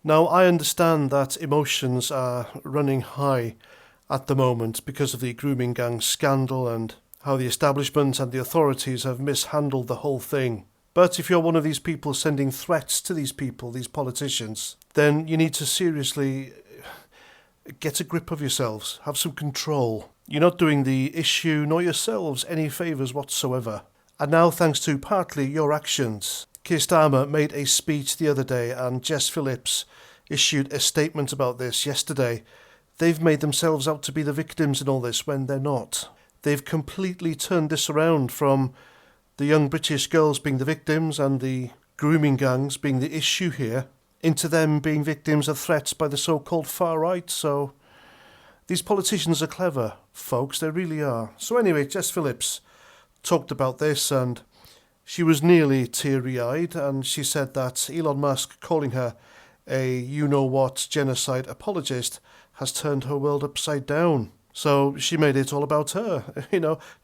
Now, I understand that emotions are running high at the moment because of the grooming gang scandal and how the establishment and the authorities have mishandled the whole thing. But if you're one of these people sending threats to these people, these politicians, then you need to seriously get a grip of yourselves, have some control. You're not doing the issue nor yourselves any favours whatsoever. And now, thanks to partly your actions, Keir Starmer made a speech the other day and Jess Phillips issued a statement about this yesterday. They've made themselves out to be the victims in all this when they're not. They've completely turned this around from the young British girls being the victims and the grooming gangs being the issue here into them being victims of threats by the so-called far right. So these politicians are clever, folks, they really are. So anyway, Jess Phillips talked about this and she was nearly teary-eyed, and she said that Elon Musk calling her a you-know-what genocide apologist has turned her world upside down. So she made it all about her.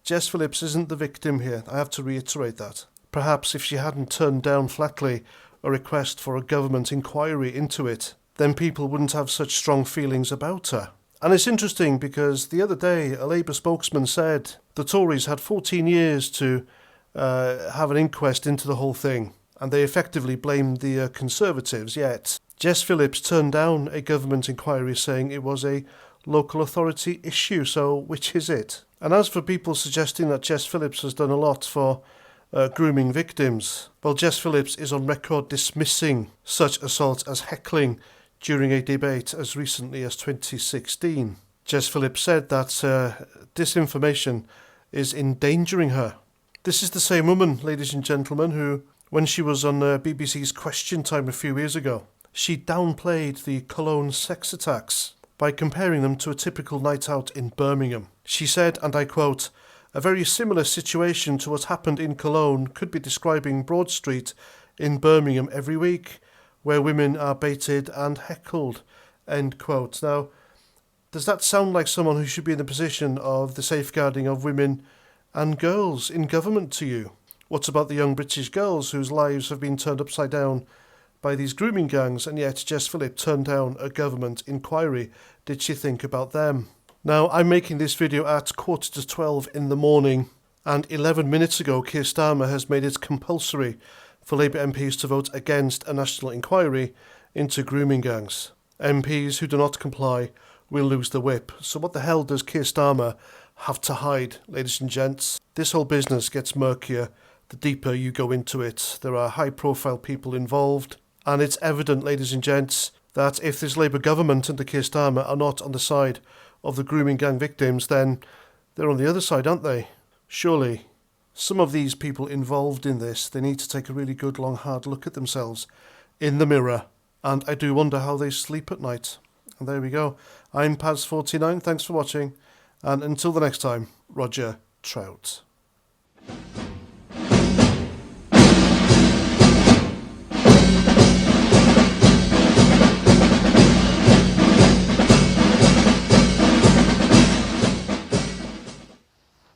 Jess Phillips isn't the victim here. I have to reiterate that. Perhaps if she hadn't turned down flatly a request for a government inquiry into it, then people wouldn't have such strong feelings about her. And it's interesting because the other day a Labour spokesman said the Tories had 14 years to have an inquest into the whole thing, and they effectively blamed the Conservatives, yet Jess Phillips turned down a government inquiry saying it was a local authority issue. So which is it? And as for people suggesting that Jess Phillips has done a lot for grooming victims, well, Jess Phillips is on record dismissing such assault as heckling during a debate as recently as 2016. Jess Phillips said that disinformation is endangering her. This is the same woman, ladies and gentlemen, who, when she was on BBC's Question Time a few years ago, she downplayed the Cologne sex attacks by comparing them to a typical night out in Birmingham. She said, and I quote, "A very similar situation to what happened in Cologne could be describing Broad Street in Birmingham every week, where women are baited and heckled," end quote. Now, does that sound like someone who should be in the position of the safeguarding of women and girls in government to you? What about the young British girls whose lives have been turned upside down by these grooming gangs, and yet Jess Phillips turned down a government inquiry? Did she think about them? Now, I'm making this video at 11:45 in the morning, and 11 minutes ago Keir Starmer has made it compulsory for Labour MPs to vote against a national inquiry into grooming gangs. MPs who do not comply will lose the whip. So what the hell does Keir Starmer have to hide, ladies and gents? This whole business gets murkier the deeper you go into it. There are high-profile people involved, and it's evident, ladies and gents, that if this Labour government under Keir Starmer are not on the side of the grooming gang victims, then they're on the other side, aren't they? Surely, some of these people involved in this, they need to take a really good, long, hard look at themselves in the mirror, and I do wonder how they sleep at night. And there we go. I'm Paz49, thanks for watching, and until the next time, Roger Trout.